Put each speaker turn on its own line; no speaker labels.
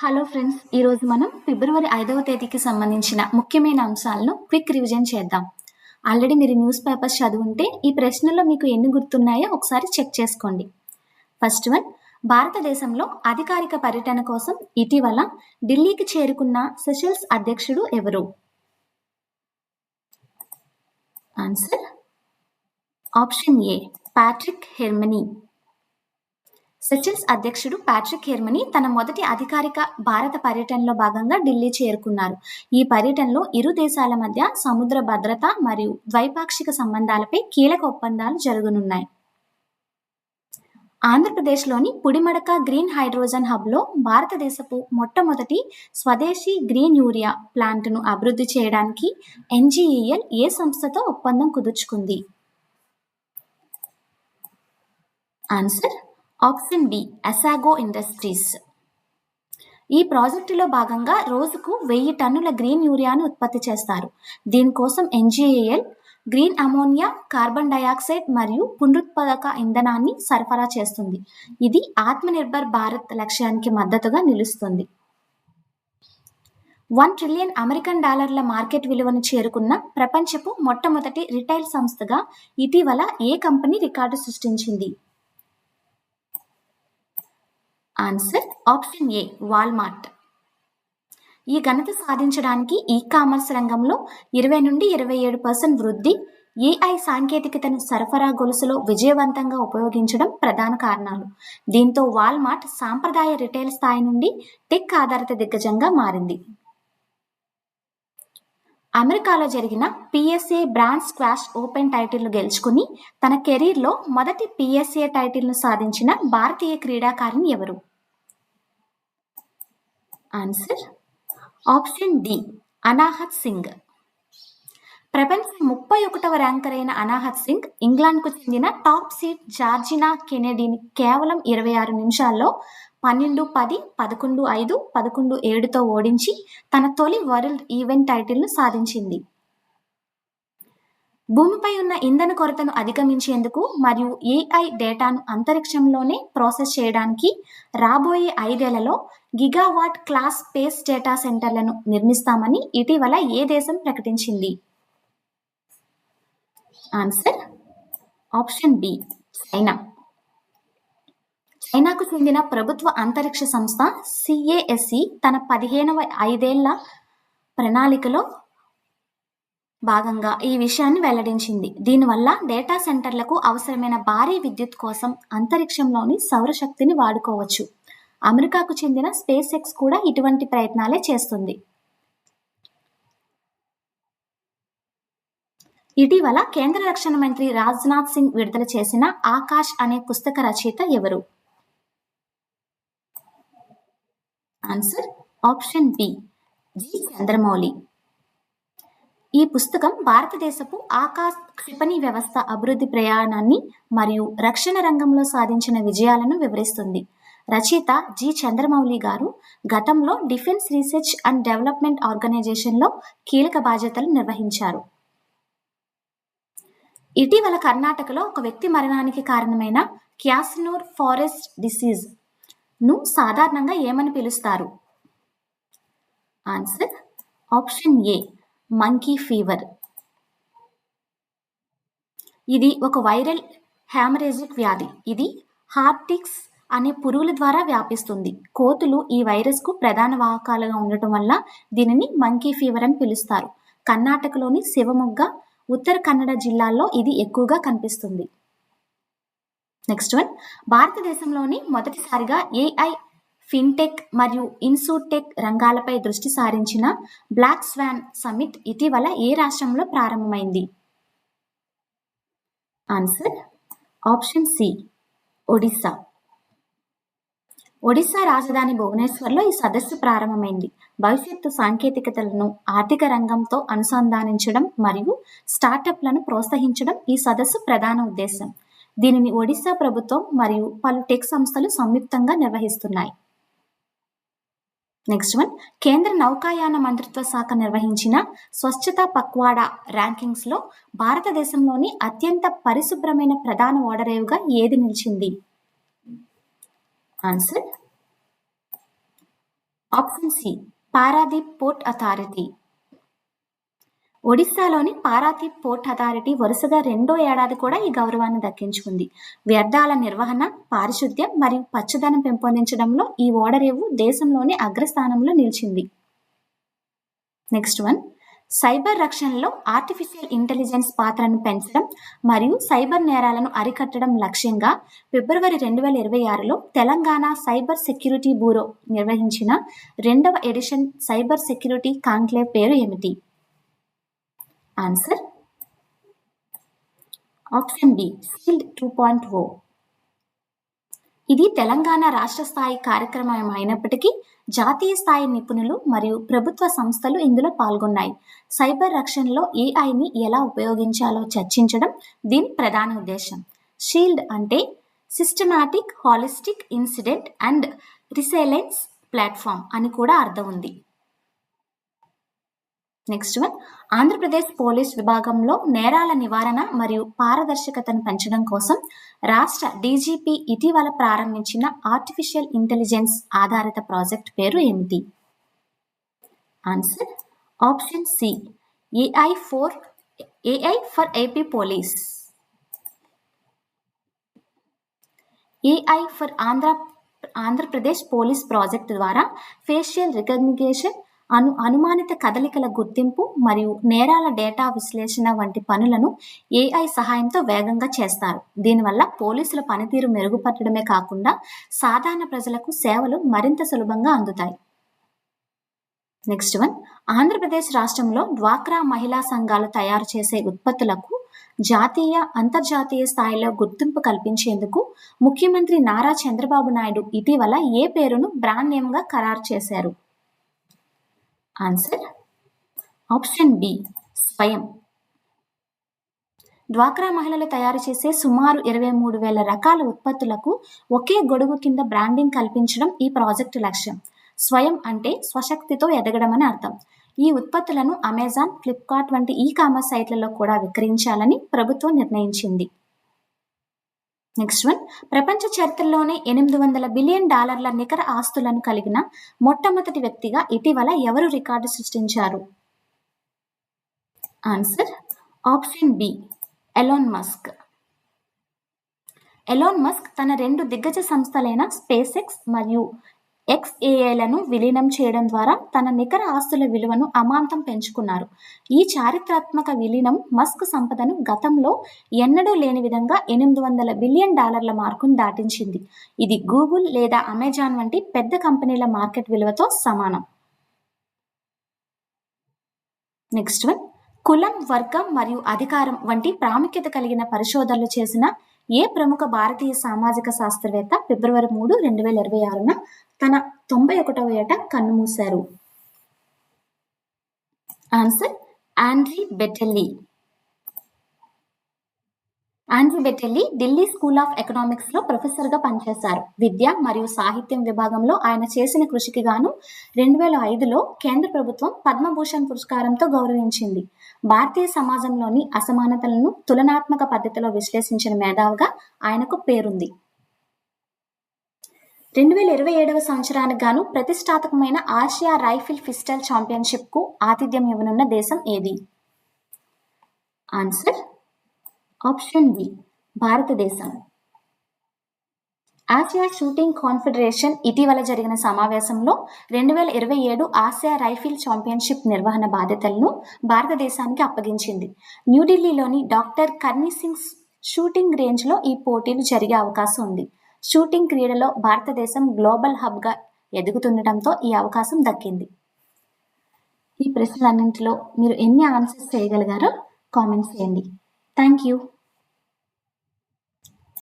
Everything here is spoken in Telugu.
హలో ఫ్రెండ్స్, ఈరోజు మనం ఫిబ్రవరి 5వ తేదీకి సంబంధించిన ముఖ్యమైన అంశాలను క్విక్ రివిజన్ చేద్దాం. ఆల్రెడీ మీరు న్యూస్ పేపర్స్ చదువుంటే ఈ ప్రశ్నల్లో మీకు ఎన్ని గుర్తున్నాయో ఒకసారి చెక్ చేసుకోండి. ఫస్ట్ వన్, భారతదేశంలో అధికారిక పర్యటన కోసం ఇటీవల ఢిల్లీకి చేరుకున్న సెషెల్స్ అధ్యక్షుడు ఎవరు? Answer option A, Patrick Herminie. Seychelles అధ్యక్షుడు ప్యాట్రిక్ హెర్మనీ తన మొదటి అధికారిక భారత పర్యటనలో భాగంగా ఢిల్లీ చేరుకున్నారు. ఈ పర్యటనలో ఇరు దేశాల మధ్య సముద్ర భద్రత మరియు ద్వైపాక్షిక సంబంధాలపై కీలక ఒప్పందాలు జరగనున్నాయి. ఆంధ్రప్రదేశ్లోని పుడిమడక గ్రీన్ హైడ్రోజన్ హబ్లో భారతదేశపు మొట్టమొదటి స్వదేశీ గ్రీన్ యూరియా ప్లాంట్ను అభివృద్ధి చేయడానికి ఎన్జీఈఎల్ ఏ సంస్థతో ఒప్పందం కుదుర్చుకుంది? Answer option B, Asago industries. ఈ ప్రాజెక్టులో భాగంగా రోజుకు 1000 టన్నుల గ్రీన్ యూరియాను ఉత్పత్తి చేస్తారు. దీనికోసం ఎన్జీఏఎల్ గ్రీన్ అమోనియా, కార్బన్ డయాక్సైడ్ మరియు పునరుత్పాదక ఇంధనాన్ని సరఫరా చేస్తుంది. ఇది ఆత్మనిర్భర్ భారత్ లక్ష్యానికి మద్దతుగా నిలుస్తుంది. $1 ట్రిలియన్ అమెరికన్ డాలర్ల మార్కెట్ విలువను చేరుకున్న ప్రపంచపు మొట్టమొదటి రిటైల్ సంస్థగా ఇటీవల ఏ కంపెనీ రికార్డు సృష్టించింది? ఆన్సర్ ఆప్షన్ ఏ, వాల్మార్ట్. ఈ ఘనత సాధించడానికి ఈ-కామర్స్ రంగంలో 20-27% వృద్ధి, ఏఐ సాంకేతికతను సరఫరా గొలుసులో విజయవంతంగా ఉపయోగించడం ప్రధాన కారణాలు. దీంతో వాల్మార్ట్ సాంప్రదాయ రిటైల్ స్థాయి నుండి టెక్ ఆధారిత దిగ్గజంగా మారింది. అమెరికాలో జరిగిన పిఎస్ఏ బ్రాండ్ స్క్వాష్ ఓపెన్ టైటిల్ను గెలుచుకుని తన కెరీర్లో మొదటి పిఎస్ఏ టైటిల్ను సాధించిన భారతీయ క్రీడాకారిణి ఎవరు? Answer option D, Anahat Singh. ప్రపంచ 31వ ర్యాంకర్ అయిన అనాహత్ సింగ్ ఇంగ్లాండ్కు చెందిన టాప్ సీడ్ జార్జినా కెనెడీని కేవలం 26 నిమిషాల్లో 12-10, 11-5, 11-7తో ఓడించి తన తొలి వరల్డ్ ఈవెంట్ టైటిల్ను సాధించింది. భూమిపై ఉన్న ఇంధన కొరతను అధిగమించేందుకు మరియు ఏఐ డేటాను అంతరిక్షంలోనే ప్రాసెస్ చేయడానికి రాబోయే 5 ఏళ్లలో గిగావాట్ క్లాస్ స్పేస్ డేటా సెంటర్లను నిర్మిస్తామని ఇటీవల ఏ దేశం ప్రకటించింది? Answer option B, China. చైనాకు చెందిన ప్రభుత్వ అంతరిక్ష సంస్థ సిఏఎస్ఈ తన 15వ 5 ఏళ్ల ప్రణాళికలో భాగంగా ఈ విషయాన్ని వెల్లడించింది. దీనివల్ల డేటా సెంటర్లకు అవసరమైన భారీ విద్యుత్ కోసం అంతరిక్షంలోని సౌరశక్తిని వాడుకోవచ్చు. అమెరికాకు చెందిన స్పేస్ ఎక్స్ కూడా ఇటువంటి ప్రయత్నాలే చేస్తుంది. ఇటీవల కేంద్ర రక్షణ మంత్రి రాజ్నాథ్ సింగ్ విడుదల చేసిన ఆకాష్ అనే పుస్తక రచయిత ఎవరు? Answer option B, G Chandramouli. ఈ పుస్తకం భారతదేశపు ఆకాశ క్షిపణి వ్యవస్థ అభివృద్ధి ప్రయాణాన్ని మరియు రక్షణ రంగంలో సాధించిన విజయాలను వివరిస్తుంది. రచయిత జి చంద్రమౌళి గారు గతంలో డిఫెన్స్ రీసెర్చ్ అండ్ డెవలప్మెంట్ ఆర్గనైజేషన్లో కీలక బాధ్యతలు నిర్వహించారు. ఇటీవల కర్ణాటకలో ఒక వ్యక్తి మరణానికి కారణమైన క్యాసినోర్ ఫారెస్ట్ డిసీజ్ ను సాధారణంగా ఏమని పిలుస్తారు? ఆన్సర్ ఆప్షన్ ఏ, మంకీ ఫీవర్. ఇది ఒక వైరల్ హ్యామరేజిక్ వ్యాధి. ఇది హార్టిక్స్ అనే పురుగుల ద్వారా వ్యాపిస్తుంది. కోతులు ఈ వైరస్కు ప్రధాన వాహకాలుగా ఉండటం వల్ల దీనిని మంకీ ఫీవర్ అని పిలుస్తారు. కర్ణాటకలోని శివమొగ్గ, ఉత్తర కన్నడ జిల్లాల్లో ఇది ఎక్కువగా కనిపిస్తుంది. నెక్స్ట్ వన్, భారతదేశంలోని మొదటిసారిగా ఏఐ, ఫిన్టెక్ మరియు ఇన్సూటెక్ రంగాలపై దృష్టి సారించిన బ్లాక్ స్వాన్ సమిట్ ఇటీవల ఏ రాష్ట్రంలో ప్రారంభమైంది? Answer option C, Odisha. Odisha రాజధాని భువనేశ్వర్లో ఈ సదస్సు ప్రారంభమైంది. భవిష్యత్తు సాంకేతికతలను ఆర్థిక రంగంతో అనుసంధానించడం మరియు స్టార్టప్లను ప్రోత్సహించడం ఈ సదస్సు ప్రధాన ఉద్దేశం. దీనిని ఒడిశా ప్రభుత్వం మరియు పలు టెక్ సంస్థలు సంయుక్తంగా నిర్వహిస్తున్నాయి. నెక్స్ట్ వన్, కేంద్ర నౌకాయాన మంత్రిత్వ శాఖ నిర్వహించిన స్వచ్ఛతా పక్వాడా ర్యాంకింగ్స్లో భారతదేశంలోని అత్యంత పరిశుభ్రమైన ప్రధాన ఓడరేవుగా ఏది నిలిచింది? Answer option C Paradip port authority. ఒడిశాలోని పారాదీప్ పోర్ట్ అథారిటీ వరుసగా 2వ ఏడాది కూడా ఈ గౌరవాన్ని దక్కించుకుంది. వ్యర్థాల నిర్వహణ, పారిశుద్ధ్యం మరియు పచ్చదనం పెంపొందించడంలో ఈ ఓడరేవు దేశంలోని అగ్రస్థానంలో నిలిచింది. నెక్స్ట్ వన్, సైబర్ రక్షణలో ఆర్టిఫిషియల్ ఇంటెలిజెన్స్ పాత్రను పెంచడం మరియు సైబర్ నేరాలను అరికట్టడం లక్ష్యంగా ఫిబ్రవరి 2026లో తెలంగాణ సైబర్ సెక్యూరిటీ బ్యూరో నిర్వహించిన 2వ ఎడిషన్ సైబర్ సెక్యూరిటీ కాంక్లేవ్ పేరు ఏమిటి? Answer option B shield 2.0. ఇది తెలంగాణ రాష్ట్ర స్థాయి కార్యక్రమం అయినప్పటికీ జాతీయ స్థాయి నిపుణులు మరియు ప్రభుత్వ సంస్థలు ఇందులో పాల్గొన్నాయి. సైబర్ రక్షణలో ఏఐని ఎలా ఉపయోగించాలో చర్చించడం దీని ప్రధాన ఉద్దేశం. షీల్డ్ అంటే systematic holistic incident and resilience platform అని కూడా అర్థం ఉంది. నెక్స్ట్ వన్, ఆంధ్రప్రదేశ్ పోలీస్ విభాగంలో నేరాల నివారణ మరియు పారదర్శకతను పెంచడం కోసం రాష్ట్ర డీజీపీ ఇటీవల ప్రారంభించిన ఆర్టిఫిషియల్ ఇంటెలిజెన్స్ ఆధారిత ప్రాజెక్ట్ పేరు ఏమిటి? Answer option C AI for AP police. AI for Andhra Pradesh police project ద్వారా ఫేషియల్ రికగ్నిషన్, అనుమానిత కదలికల గుర్తింపు మరియు నేరాల డేటా విశ్లేషణ వంటి పనులను ఏఐ సహాయంతో వేగంగా చేస్తారు. దీనివల్ల పోలీసుల పనితీరు మెరుగుపరచడమే కాకుండా సాధారణ ప్రజలకు సేవలు మరింత సులభంగా అందుతాయి. నెక్స్ట్ వన్, ఆంధ్రప్రదేశ్ రాష్ట్రంలో డ్వాక్రా మహిళా సంఘాలు తయారు చేసే ఉత్పత్తులకు జాతీయ, అంతర్జాతీయ స్థాయిలో గుర్తింపు కల్పించేందుకు ముఖ్యమంత్రి నారా చంద్రబాబు నాయుడు ఇటీవల ఏ పేరును బ్రాండ్ నేమ్గా ఖరారు చేశారు? ఆన్సర్ ఆప్షన్ బి స్వయం. డ్వాక్రా మహిళలు తయారు చేసే సుమారు 23,000 రకాల ఉత్పత్తులకు ఒకే గొడుగు కింద బ్రాండింగ్ కల్పించడం ఈ ప్రాజెక్టు లక్ష్యం. స్వయం అంటే స్వశక్తితో ఎదగడం అని అర్థం. ఈ ఉత్పత్తులను అమెజాన్, ఫ్లిప్కార్ట్ వంటి ఈ-కామర్స్ సైట్లలో కూడా విక్రయించాలని ప్రభుత్వం నిర్ణయించింది. నెక్స్ట్ వన్, ప్రపంచ చరిత్రలోనే $800 బిలియన్ నికర ఆస్తులను కలిగిన మొట్టమొదటి వ్యక్తిగా ఇటీవల ఎవరు రికార్డు సృష్టించారు? Answer option B Elon Musk. Elon Musk తన 2 దిగ్గజ సంస్థలైన స్పేస్ ఎక్స్ మరియు XAIలను విలీనం చేయడం ద్వారా తన నికర ఆస్తుల విలువను అమాంతం పెంచుకున్నారు. ఈ చారిత్రాత్మక విలీనం మస్క్ సంపదను గతంలో ఎన్నడూ లేని విధంగా $800 బిలియన్ మార్కును దాటించింది. ఇది గూగుల్ లేదా అమెజాన్ వంటి పెద్ద కంపెనీల మార్కెట్ విలువతో సమానం. నెక్స్ట్ వన్, కులం, వర్గం మరియు అధికారం వంటి ప్రాముఖ్యత కలిగిన పరిశోధనలు చేసిన ఏ ప్రముఖ భారతీయ సామాజిక శాస్త్రవేత్త ఫిబ్రవరి 3, 2026న తన 91వ ఏట కన్నుమూశారు? Answer Andre Beteille. Andre Beteille Delhi school of ఎకనామిక్స్లో ప్రొఫెసర్గా పనిచేశారు. విద్య మరియు సాహిత్యం విభాగంలో ఆయన చేసిన కృషికి గాను 2005లో కేంద్ర ప్రభుత్వం పద్మభూషణ్ పురస్కారంతో గౌరవించింది. భారతీయ సమాజంలోని అసమానతలను తులనాత్మక పద్ధతిలో విశ్లేషించిన మేధావిగా ఆయనకు పేరుంది. 2027వ సంవత్సరానికి గాను ప్రతిష్టాత్మకమైన ఆసియా రైఫిల్ పిస్టల్ ఛాంపియన్షిప్కు ఆతిథ్యం ఇవ్వనున్న దేశం ఏది? ఆన్సర్ ఆప్షన్ బి భారతదేశం. ఆసియా షూటింగ్ కాన్ఫెడరేషన్ ఇటీవల జరిగిన సమావేశంలో 2027 ఆసియా రైఫిల్ ఛాంపియన్షిప్ నిర్వహణ బాధ్యతలను భారతదేశానికి అప్పగించింది. న్యూఢిల్లీలోని డాక్టర్ కర్నీ సింగ్ షూటింగ్ రేంజ్లో ఈ పోటీలు జరిగే అవకాశం ఉంది. షూటింగ్ క్రీడలో భారతదేశం గ్లోబల్ హబ్గా ఎదుగుతుండటంతో ఈ అవకాశం దక్కింది. ఈ ప్రశ్నలన్నింటిలో మీరు ఎన్ని ఆన్సర్స్ చేయగలిగారో కామెంట్స్ చేయండి. Thank you.